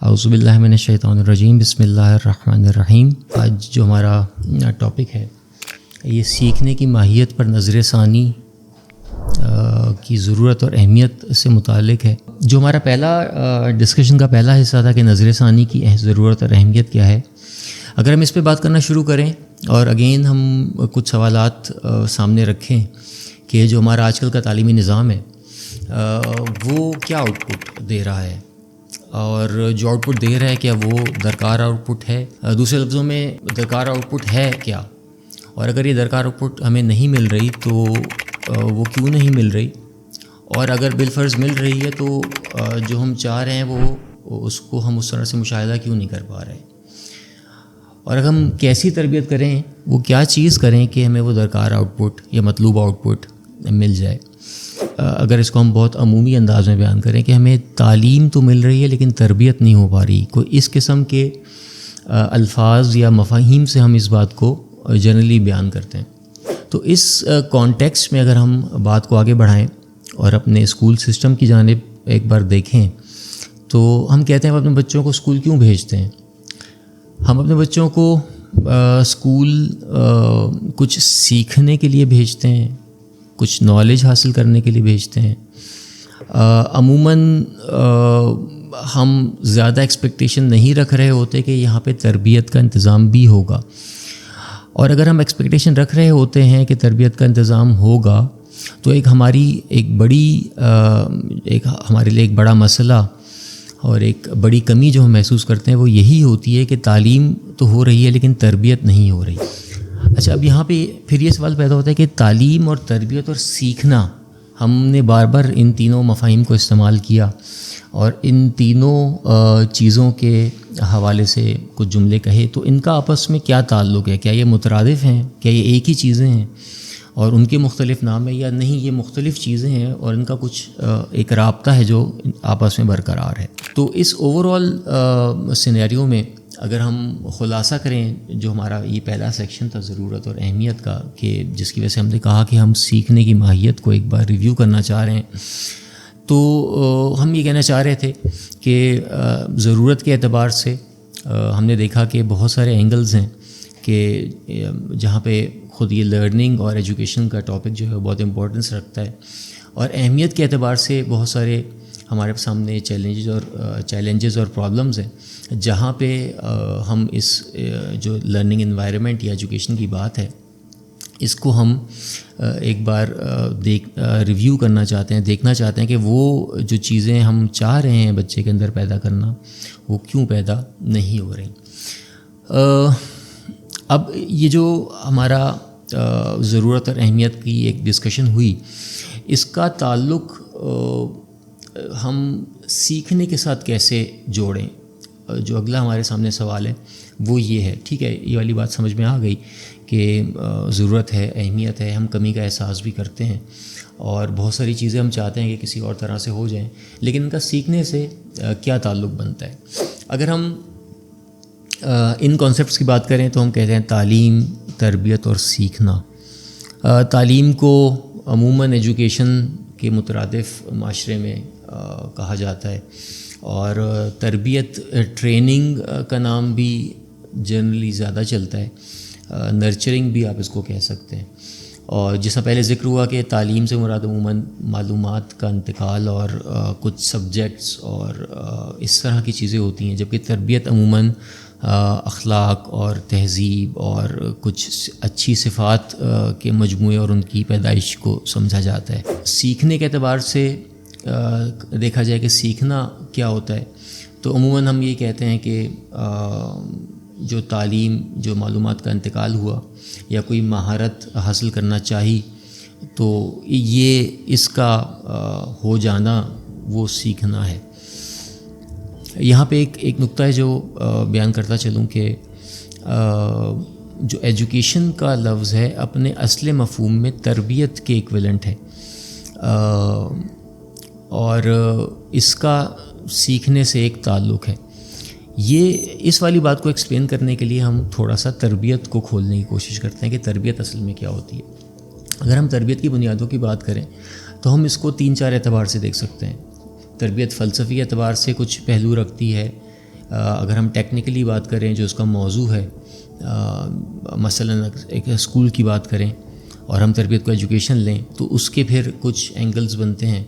اعوذ باللہ من الشیطان الرجیم، بسم اللہ الرحمن الرحیم۔ آج جو ہمارا ٹاپک ہے یہ سیکھنے کی ماہیت پر نظر ثانی کی ضرورت اور اہمیت سے متعلق ہے۔ جو ہمارا پہلا ڈسکشن کا پہلا حصہ تھا کہ نظر ثانی کی ضرورت اور اہمیت کیا ہے، اگر ہم اس پہ بات کرنا شروع کریں اور اگین ہم کچھ سوالات سامنے رکھیں کہ جو ہمارا آج کل کا تعلیمی نظام ہے وہ کیا آؤٹ پٹ دے رہا ہے، اور جو آؤٹ پٹ دے رہا ہے کیا وہ درکار آؤٹ پٹ ہے، دوسرے لفظوں میں درکار آؤٹ پٹ ہے کیا، اور اگر یہ درکار آؤٹ پٹ ہمیں نہیں مل رہی تو وہ کیوں نہیں مل رہی، اور اگر بالفرض مل رہی ہے تو جو ہم چاہ رہے ہیں وہ اس کو ہم اس طرح سے مشاہدہ کیوں نہیں کر پا رہے، اور اگر ہم کیسی تربیت کریں، وہ کیا چیز کریں کہ ہمیں وہ درکار آؤٹ پٹ یا مطلوب آؤٹ پٹ مل جائے۔ اگر اس کو ہم بہت عمومی انداز میں بیان کریں کہ ہمیں تعلیم تو مل رہی ہے لیکن تربیت نہیں ہو پا رہی، کوئی اس قسم کے الفاظ یا مفاہیم سے ہم اس بات کو جنرلی بیان کرتے ہیں۔ تو اس کانٹیکسٹ میں اگر ہم بات کو آگے بڑھائیں اور اپنے اسکول سسٹم کی جانب ایک بار دیکھیں تو ہم کہتے ہیں ہم اپنے بچوں کو اسکول کیوں بھیجتے ہیں؟ ہم اپنے بچوں کو اسکول کچھ سیکھنے کے لیے بھیجتے ہیں، کچھ نالج حاصل کرنے کے لیے بھیجتے ہیں۔ عموماً ہم زیادہ ایکسپیکٹیشن نہیں رکھ رہے ہوتے کہ یہاں پہ تربیت کا انتظام بھی ہوگا، اور اگر ہم ایکسپیکٹیشن رکھ رہے ہوتے ہیں کہ تربیت کا انتظام ہوگا تو ہمارے لیے ایک بڑا مسئلہ اور ایک بڑی کمی جو ہم محسوس کرتے ہیں وہ یہی ہوتی ہے کہ تعلیم تو ہو رہی ہے لیکن تربیت نہیں ہو رہی۔ اچھا، اب یہاں پہ پھر یہ سوال پیدا ہوتا ہے کہ تعلیم اور تربیت اور سیکھنا، ہم نے بار بار ان تینوں مفاہیم کو استعمال کیا اور ان تینوں چیزوں کے حوالے سے کچھ جملے کہے، تو ان کا آپس میں کیا تعلق ہے؟ کیا یہ مترادف ہیں؟ کیا یہ ایک ہی چیزیں ہیں اور ان کے مختلف نام ہیں، یا نہیں یہ مختلف چیزیں ہیں اور ان کا کچھ ایک رابطہ ہے جو آپس میں برقرار ہے؟ تو اس اوور آل سینیریو میں اگر ہم خلاصہ کریں جو ہمارا یہ پہلا سیکشن تھا ضرورت اور اہمیت کا، کہ جس کی وجہ سے ہم نے کہا کہ ہم سیکھنے کی ماہیت کو ایک بار ریویو کرنا چاہ رہے ہیں، تو ہم یہ کہنا چاہ رہے تھے کہ ضرورت کے اعتبار سے ہم نے دیکھا کہ بہت سارے اینگلز ہیں کہ جہاں پہ خود یہ لرننگ اور ایجوکیشن کا ٹاپک جو ہے بہت امپورٹنس رکھتا ہے، اور اہمیت کے اعتبار سے بہت سارے ہمارے سامنے چیلنجز اور پرابلمز ہیں جہاں پہ ہم اس جو لرننگ انوائرمنٹ یا ایجوکیشن کی بات ہے اس کو ہم ایک بار ریویو کرنا چاہتے ہیں، دیکھنا چاہتے ہیں کہ وہ جو چیزیں ہم چاہ رہے ہیں بچے کے اندر پیدا کرنا وہ کیوں پیدا نہیں ہو رہی۔ اب یہ جو ہمارا ضرورت اور اہمیت کی ایک ڈسکشن ہوئی، اس کا تعلق ہم سیکھنے کے ساتھ کیسے جوڑیں؟ جو اگلا ہمارے سامنے سوال ہے وہ یہ ہے، ٹھیک ہے یہ والی بات سمجھ میں آ گئی کہ ضرورت ہے، اہمیت ہے، ہم کمی کا احساس بھی کرتے ہیں اور بہت ساری چیزیں ہم چاہتے ہیں کہ کسی اور طرح سے ہو جائیں، لیکن ان کا سیکھنے سے کیا تعلق بنتا ہے؟ اگر ہم ان کانسیپٹس کی بات کریں تو ہم کہتے ہیں تعلیم، تربیت اور سیکھنا۔ تعلیم کو عموماً ایجوکیشن کے مترادف معاشرے میں کہا جاتا ہے، اور تربیت ٹریننگ کا نام بھی جنرلی زیادہ چلتا ہے، نرچرنگ بھی آپ اس کو کہہ سکتے ہیں، اور جیسا پہلے ذکر ہوا کہ تعلیم سے مراد عموماً معلومات کا انتقال اور کچھ سبجیکٹس اور اس طرح کی چیزیں ہوتی ہیں، جبکہ تربیت عموماً اخلاق اور تہذیب اور کچھ اچھی صفات کے مجموعے اور ان کی پیدائش کو سمجھا جاتا ہے۔ سیکھنے کے اعتبار سے دیکھا جائے کہ سیکھنا کیا ہوتا ہے تو عموماً ہم یہ کہتے ہیں کہ جو تعلیم، جو معلومات کا انتقال ہوا یا کوئی مہارت حاصل کرنا چاہی تو یہ اس کا ہو جانا وہ سیکھنا ہے۔ یہاں پہ ایک نقطہ ہے جو بیان کرتا چلوں کہ جو ایجوکیشن کا لفظ ہے اپنے اصل مفہوم میں تربیت کے ایکویلنٹ ہے، اور اس کا سیکھنے سے ایک تعلق ہے۔ یہ اس والی بات کو ایکسپلین کرنے کے لیے ہم تھوڑا سا تربیت کو کھولنے کی کوشش کرتے ہیں کہ تربیت اصل میں کیا ہوتی ہے۔ اگر ہم تربیت کی بنیادوں کی بات کریں تو ہم اس کو 3-4 اعتبار سے دیکھ سکتے ہیں۔ تربیت فلسفی اعتبار سے کچھ پہلو رکھتی ہے اگر ہم ٹیکنیکلی بات کریں جو اس کا موضوع ہے، مثلاً ایک اسکول کی بات کریں اور ہم تربیت کو ایجوکیشن لیں تو اس کے پھر کچھ اینگلز بنتے ہیں،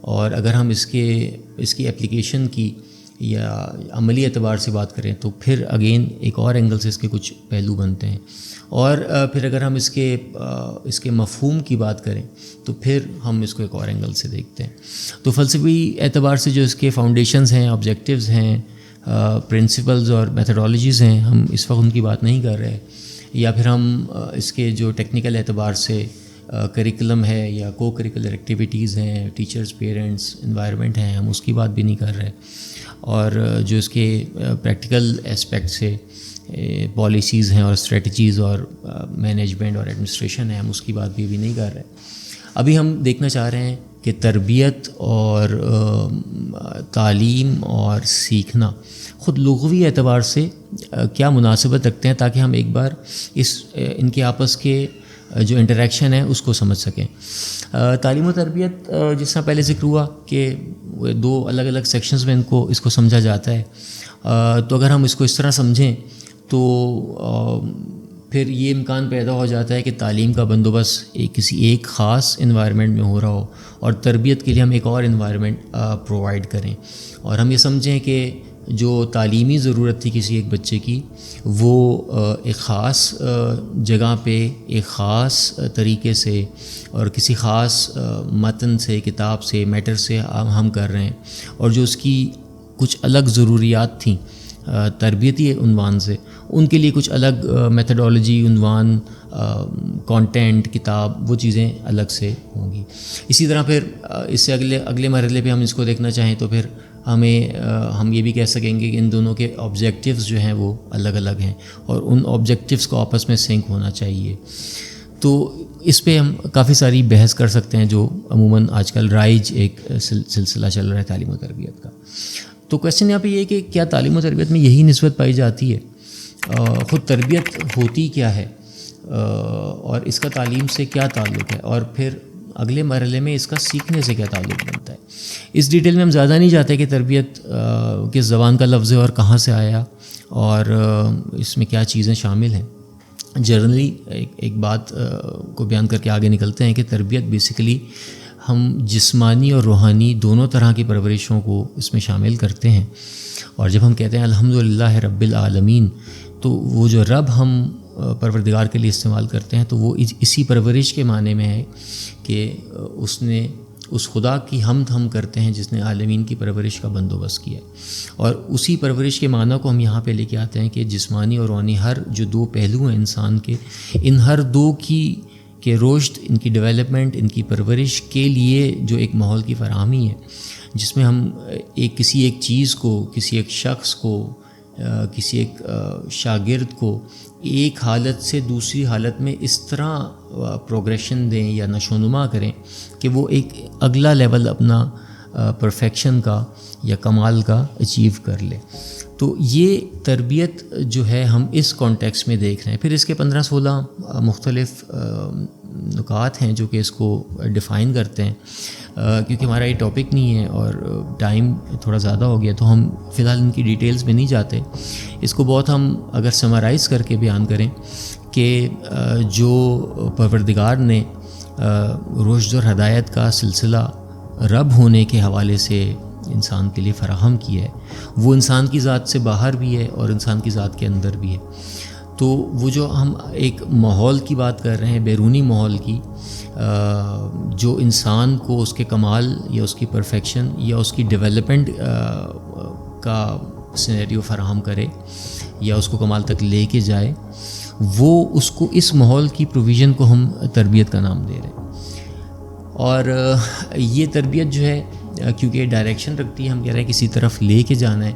اور اگر ہم اس کی اپلیکیشن کی یا عملی اعتبار سے بات کریں تو پھر اگین ایک اور اینگل سے اس کے کچھ پہلو بنتے ہیں، اور پھر اگر ہم اس کے مفہوم کی بات کریں تو پھر ہم اس کو ایک اور اینگل سے دیکھتے ہیں۔ تو فلسفی اعتبار سے جو اس کے فاؤنڈیشنز ہیں، آبجیکٹیوز ہیں، پرنسپلز اور میتھڈالوجیز ہیں، ہم اس وقت ان کی بات نہیں کر رہے، یا پھر ہم اس کے جو ٹیکنیکل اعتبار سے کریکلم ہے یا کو کریکولر ایکٹیویٹیز ہیں، ٹیچرز، پیرنٹس، انوائرمنٹ ہیں، ہم اس کی بات بھی نہیں کر رہے، اور جو اس کے پریکٹیکل اسپیکٹ سے پالیسیز ہیں اور اسٹریٹجیز اور مینجمنٹ اور ایڈمنسٹریشن ہے، ہم اس کی بات بھی ابھی نہیں کر رہے۔ ابھی ہم دیکھنا چاہ رہے ہیں کہ تربیت اور تعلیم اور سیکھنا خود لغوی اعتبار سے کیا مناسبت رکھتے ہیں، تاکہ ہم ایک بار ان کے آپس کے جو انٹریکشن ہے اس کو سمجھ سکیں۔ تعلیم و تربیت جس طرح پہلے ذکر ہوا کہ دو الگ الگ سیکشنز میں اس کو سمجھا جاتا ہے، تو اگر ہم اس کو اس طرح سمجھیں تو پھر یہ امکان پیدا ہو جاتا ہے کہ تعلیم کا بندوبست کسی ایک خاص انوائرمنٹ میں ہو رہا ہو، اور تربیت کے لیے ہم ایک اور انوائرمنٹ پرووائڈ کریں، اور ہم یہ سمجھیں کہ جو تعلیمی ضرورت تھی کسی ایک بچے کی وہ ایک خاص جگہ پہ ایک خاص طریقے سے اور کسی خاص متن سے، کتاب سے، میٹر سے ہم کر رہے ہیں، اور جو اس کی کچھ الگ ضروریات تھیں تربیتی عنوان سے، ان کے لیے کچھ الگ میتھڈالوجی، عنوان، کانٹینٹ، کتاب، وہ چیزیں الگ سے ہوں گی۔ اسی طرح پھر اس سے اگلے مرحلے پہ ہم اس کو دیکھنا چاہیں تو پھر ہم یہ بھی کہہ سکیں گے کہ ان دونوں کے آبجیکٹیوز جو ہیں وہ الگ الگ ہیں، اور ان آبجیکٹیوز کو آپس میں سنک ہونا چاہیے۔ تو اس پہ ہم کافی ساری بحث کر سکتے ہیں، جو عموماً آج کل رائج ایک سلسلہ چل رہا ہے تعلیم و تربیت کا۔ تو کویشچن یہاں پہ یہ ہے کہ کیا تعلیم و تربیت میں یہی نسبت پائی جاتی ہے؟ خود تربیت ہوتی کیا ہے، اور اس کا تعلیم سے کیا تعلق ہے، اور پھر اگلے مرحلے میں اس کا سیکھنے سے کیا تعلق بنتا ہے؟ اس ڈیٹیل میں ہم زیادہ نہیں جاتے کہ تربیت کس زبان کا لفظ ہے اور کہاں سے آیا، اور اس میں کیا چیزیں شامل ہیں۔ جنرلی ایک بات کو بیان کر کے آگے نکلتے ہیں کہ تربیت بیسیکلی ہم جسمانی اور روحانی دونوں طرح کی پرورشوں کو اس میں شامل کرتے ہیں، اور جب ہم کہتے ہیں الحمدللہ رب العالمین، تو وہ جو رب ہم پروردگار کے لیے استعمال کرتے ہیں تو وہ اسی پرورش کے معنی میں ہے کہ اس خدا کی حمد ہم کرتے ہیں جس نے عالمین کی پرورش کا بندوبست کیا، اور اسی پرورش کے معنی کو ہم یہاں پہ لے کے آتے ہیں کہ جسمانی اور روحانی ہر جو دو پہلو ہیں انسان کے، ان ہر دو کے رشد، ان کی ڈیولپمنٹ، ان کی پرورش کے لیے جو ایک ماحول کی فراہمی ہے، جس میں ہم کسی ایک چیز کو، کسی ایک شخص کو، کسی ایک شاگرد کو ایک حالت سے دوسری حالت میں اس طرح پروگریشن دیں یا نشوونما کریں کہ وہ ایک اگلا لیول اپنا پرفیکشن کا یا کمال کا اچیو کر لے۔ تو یہ تربیت جو ہے ہم اس کانٹیکس میں دیکھ رہے ہیں۔ پھر اس کے 15-16 مختلف نکات ہیں جو کہ اس کو ڈیفائن کرتے ہیں، کیونکہ ہمارا یہ ٹاپک نہیں ہے اور ٹائم تھوڑا زیادہ ہو گیا تو ہم فی الحال ان کی ڈیٹیلز میں نہیں جاتے۔ اس کو بہت ہم اگر سمرائز کر کے بیان کریں کہ جو پروردگار نے رشد اور ہدایت کا سلسلہ رب ہونے کے حوالے سے انسان کے لیے فراہم کیا ہے، وہ انسان کی ذات سے باہر بھی ہے اور انسان کی ذات کے اندر بھی ہے۔ تو وہ جو ہم ایک ماحول کی بات کر رہے ہیں، بیرونی ماحول کی، جو انسان کو اس کے کمال یا اس کی پرفیکشن یا اس کی ڈیولپمنٹ کا سینیریو فراہم کرے یا اس کو کمال تک لے کے جائے، وہ اس کو اس ماحول کی پروویژن کو ہم تربیت کا نام دے رہے ہیں۔ اور یہ تربیت جو ہے کیونکہ ڈائریکشن رکھتی ہے، ہم کہہ رہے ہیں کسی طرف لے کے جانا ہے،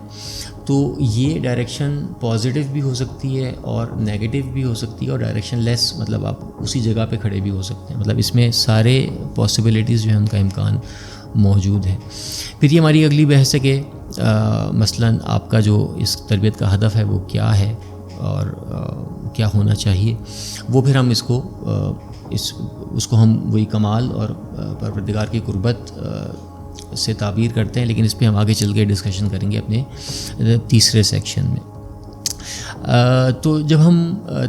تو یہ ڈائریکشن پازیٹیو بھی ہو سکتی ہے اور نیگیٹو بھی ہو سکتی ہے، اور ڈائریکشن لیس مطلب آپ اسی جگہ پہ کھڑے بھی ہو سکتے ہیں، مطلب اس میں سارے پاسبلٹیز جو ہیں ان کا امکان موجود ہے۔ پھر یہ ہماری اگلی بحث ہے کہ مثلاً آپ کا جو اس تربیت کا ہدف ہے وہ کیا ہے اور کیا ہونا چاہیے، وہ پھر ہم اس کو ہم وہی کمال اور پروردگار کی قربت سے تعبیر کرتے ہیں، لیکن اس پہ ہم آگے چل کے ڈسکشن کریں گے اپنے تیسرے سیکشن میں۔ تو جب ہم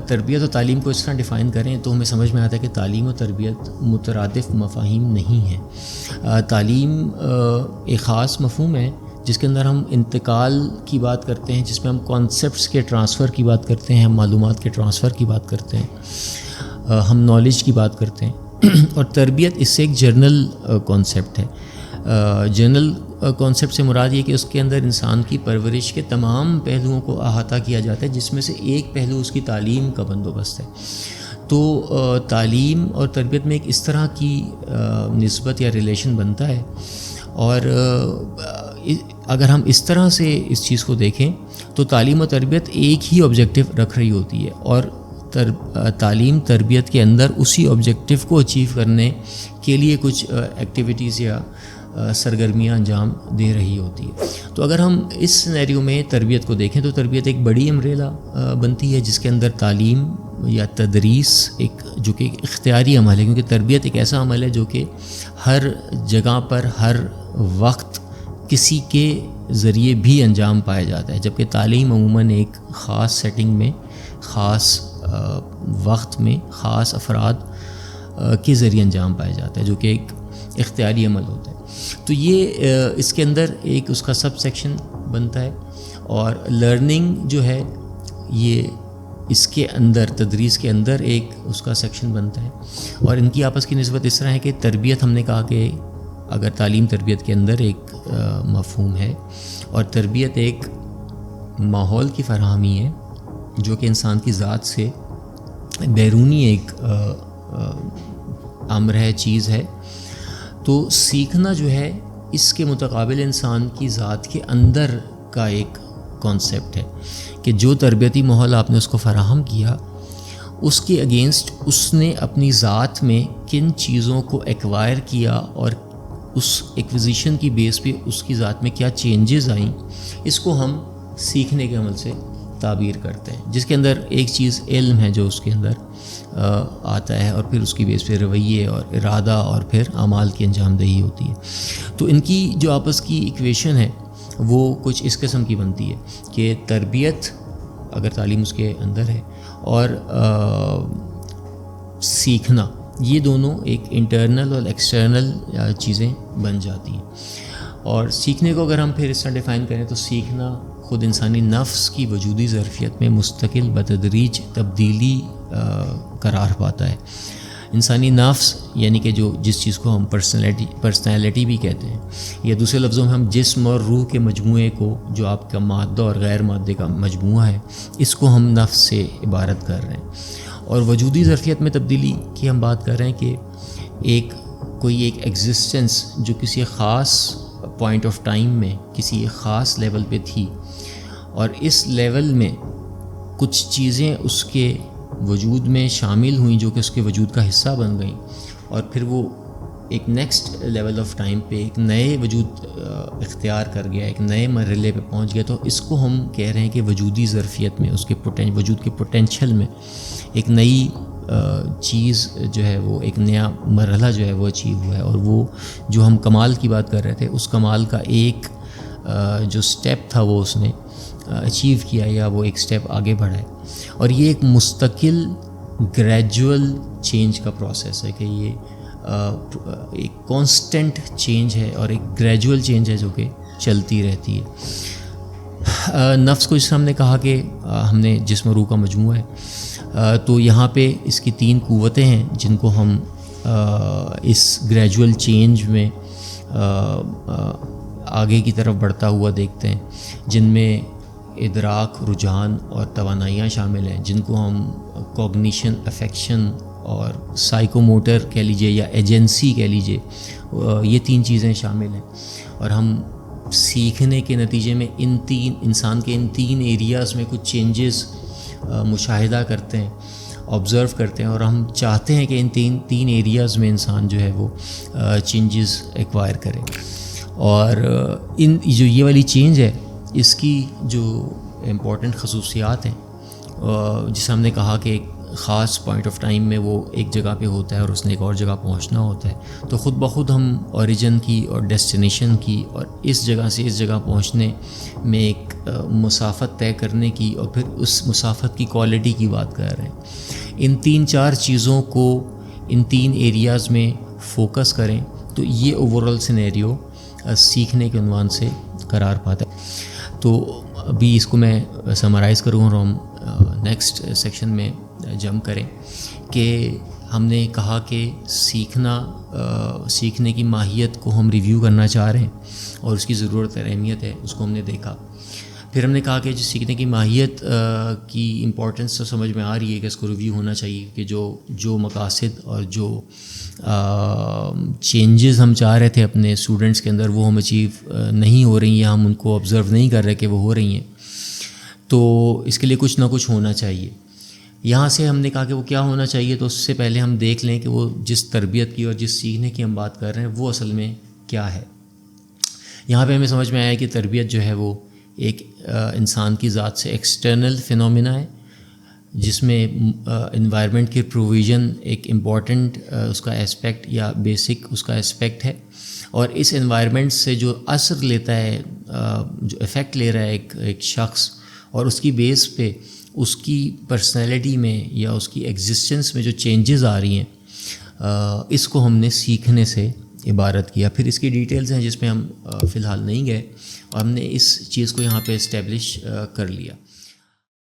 تربیت و تعلیم کو اس طرح ڈیفائن کریں تو ہمیں سمجھ میں آتا ہے کہ تعلیم و تربیت مترادف مفاہیم نہیں ہیں۔ تعلیم ایک خاص مفہوم ہے جس کے اندر ہم انتقال کی بات کرتے ہیں، جس میں ہم کانسیپٹس کے ٹرانسفر کی بات کرتے ہیں، ہم معلومات کے ٹرانسفر کی بات کرتے ہیں، ہم نالج کی بات کرتے ہیں، اور تربیت اس سے ایک جرنل کانسیپٹ ہے۔ جنرل کانسیپٹ سے مراد یہ کہ اس کے اندر انسان کی پرورش کے تمام پہلوؤں کو احاطہ کیا جاتا ہے، جس میں سے ایک پہلو اس کی تعلیم کا بندوبست ہے۔ تو تعلیم اور تربیت میں ایک اس طرح کی نسبت یا ریلیشن بنتا ہے، اور اگر ہم اس طرح سے اس چیز کو دیکھیں تو تعلیم و تربیت ایک ہی آبجیکٹیو رکھ رہی ہوتی ہے، اور تعلیم تربیت کے اندر اسی آبجیکٹیو کو اچیو کرنے کے لیے کچھ ایکٹیویٹیز یا سرگرمیاں انجام دے رہی ہوتی ہے۔ تو اگر ہم اس سینیریو میں تربیت کو دیکھیں تو تربیت ایک بڑی امبریلا بنتی ہے، جس کے اندر تعلیم یا تدریس ایک جو کہ اختیاری عمل ہے، کیونکہ تربیت ایک ایسا عمل ہے جو کہ ہر جگہ پر ہر وقت کسی کے ذریعے بھی انجام پایا جاتا ہے، جبکہ تعلیم عموماً ایک خاص سیٹنگ میں، خاص وقت میں، خاص افراد کے ذریعے انجام پایا جاتا ہے، جو کہ ایک اختیاری عمل ہوتا ہے۔ تو یہ اس کے اندر ایک اس کا سب سیکشن بنتا ہے، اور لرننگ جو ہے یہ اس کے اندر تدریس کے اندر ایک اس کا سیکشن بنتا ہے، اور ان کی آپس کی نسبت اس طرح ہے کہ تربیت ہم نے کہا کہ اگر تعلیم تربیت کے اندر ایک مفہوم ہے، اور تربیت ایک ماحول کی فراہمی ہے جو کہ انسان کی ذات سے بیرونی ایک امر ہے، چیز ہے، تو سیکھنا جو ہے اس کے متقابل انسان کی ذات کے اندر کا ایک کانسیپٹ ہے کہ جو تربیتی ماحول آپ نے اس کو فراہم کیا، اس کے اگینسٹ اس نے اپنی ذات میں کن چیزوں کو ایکوائر کیا، اور اس ایکوزیشن کی بیس پہ اس کی ذات میں کیا چینجز آئیں، اس کو ہم سیکھنے کے عمل سے تعبیر کرتے ہیں، جس کے اندر ایک چیز علم ہے جو اس کے اندر آتا ہے، اور پھر اس کی بیس پہ رویے اور ارادہ اور پھر اعمال کی انجام دہی ہوتی ہے۔ تو ان کی جو آپس کی ایکویشن ہے وہ کچھ اس قسم کی بنتی ہے کہ تربیت اگر تعلیم اس کے اندر ہے، اور سیکھنا، یہ دونوں ایک انٹرنل اور ایکسٹرنل چیزیں بن جاتی ہیں۔ اور سیکھنے کو اگر ہم پھر اس طرح ڈیفائن کریں تو سیکھنا خود انسانی نفس کی وجودی ظرفیت میں مستقل بتدریج تبدیلی قرار پاتا ہے۔ انسانی نفس یعنی کہ جو جس چیز کو ہم پرسنالٹی بھی کہتے ہیں، یا دوسرے لفظوں میں ہم جسم اور روح کے مجموعے کو، جو آپ کا مادہ اور غیر مادے کا مجموعہ ہے، اس کو ہم نفس سے عبارت کر رہے ہیں۔ اور وجودی ظرفیت میں تبدیلی کی ہم بات کر رہے ہیں کہ کوئی ایک ایگزسٹنس جو کسی خاص پوائنٹ آف ٹائم میں کسی ایک خاص لیول پہ تھی، اور اس لیول میں کچھ چیزیں اس کے وجود میں شامل ہوئیں جو کہ اس کے وجود کا حصہ بن گئیں، اور پھر وہ ایک نیکسٹ لیول آف ٹائم پہ ایک نئے وجود اختیار کر گیا، ایک نئے مرحلے پہ پہنچ گیا، تو اس کو ہم کہہ رہے ہیں کہ وجودی ظرفیت میں، اس کے وجود کے پوٹینشیل میں ایک نئی چیز جو ہے وہ، ایک نیا مرحلہ جو ہے وہ اچیو ہوا ہے، اور وہ جو ہم کمال کی بات کر رہے تھے، اس کمال کا ایک جو سٹیپ تھا وہ اس نے اچیو کیا، یا وہ ایک سٹیپ آگے بڑھا ہے۔ اور یہ ایک مستقل گریجول چینج کا پروسیس ہے کہ یہ ایک کانسٹنٹ چینج ہے اور ایک گریجول چینج ہے جو کہ چلتی رہتی ہے۔ نفس کو جس طرح ہم نے کہا کہ ہم نے جسم و روح کا مجموعہ ہے، تو یہاں پہ اس کی 3 قوتیں ہیں جن کو ہم اس گریجول چینج میں آگے کی طرف بڑھتا ہوا دیکھتے ہیں، جن میں ادراک، رجحان اور توانائیاں شامل ہیں، جن کو ہم کوگنیشن، افیکشن اور سائیکو موٹر کہہ لیجئے یا ایجنسی کہہ لیجئے، یہ 3 چیزیں شامل ہیں۔ اور ہم سیکھنے کے نتیجے میں انسان کے ان 3 ایریاز میں کچھ چینجز مشاہدہ کرتے ہیں، آبزرو کرتے ہیں، اور ہم چاہتے ہیں کہ ان تین ایریاز میں انسان جو ہے وہ چینجز ایکوائر کرے۔ اور جو یہ والی چینج ہے، اس کی جو امپورٹنٹ خصوصیات ہیں، جسے ہم نے کہا کہ خاص پوائنٹ آف ٹائم میں وہ ایک جگہ پہ ہوتا ہے اور اس نے ایک اور جگہ پہنچنا ہوتا ہے، تو خود بخود ہم اوریجن کی اور ڈیسٹینیشن کی اور اس جگہ سے اس جگہ پہنچنے میں ایک مسافت طے کرنے کی اور پھر اس مسافت کی کوالٹی کی بات کر رہے ہیں۔ ان 3-4 چیزوں کو ان 3 ایریاز میں فوکس کریں تو یہ اوورآل سینیریو سیکھنے کے عنوان سے قرار پاتا ہے۔ تو ابھی اس کو میں سمرائز کروں اور ہم نیکسٹ سیکشن میں جمپ کریں کہ ہم نے کہا کہ سیکھنے کی ماہیت کو ہم ریویو کرنا چاہ رہے ہیں اور اس کی ضرورت اور اہمیت ہے، اس کو ہم نے دیکھا۔ پھر ہم نے کہا کہ جو سیکھنے کی ماہیت کی امپورٹنس تو سمجھ میں آ رہی ہے کہ اس کو ریویو ہونا چاہیے کہ جو مقاصد اور جو چینجز ہم چاہ رہے تھے اپنے اسٹوڈنٹس کے اندر وہ ہم اچیو نہیں ہو رہی ہیں، ہم ان کو آبزرو نہیں کر رہے کہ وہ ہو رہی ہیں، تو اس کے لیے کچھ نہ کچھ ہونا چاہیے۔ یہاں سے ہم نے کہا کہ وہ کیا ہونا چاہیے، تو اس سے پہلے ہم دیکھ لیں کہ وہ جس تربیت کی اور جس سیکھنے کی ہم بات کر رہے ہیں وہ اصل میں کیا ہے۔ یہاں پہ ہمیں سمجھ میں آیا کہ تربیت جو ہے وہ ایک انسان کی ذات سے ایکسٹرنل فینومینا ہے، جس میں انوائرمنٹ کی پروویژن ایک امپورٹنٹ اس کا اسپیکٹ یا بیسک اس کا اسپیکٹ ہے، اور اس انوائرمنٹ سے جو اثر لیتا ہے، جو افیکٹ لے رہا ہے ایک شخص، اور اس کی بیس پہ اس کی پرسنالٹی میں یا اس کی ایگزسٹنس میں جو چینجز آ رہی ہیں، اس کو ہم نے سیکھنے سے عبارت کیا۔ پھر اس کی ڈیٹیلز ہیں جس میں ہم فی الحال نہیں گئے، اور ہم نے اس چیز کو یہاں پہ اسٹیبلش کر لیا۔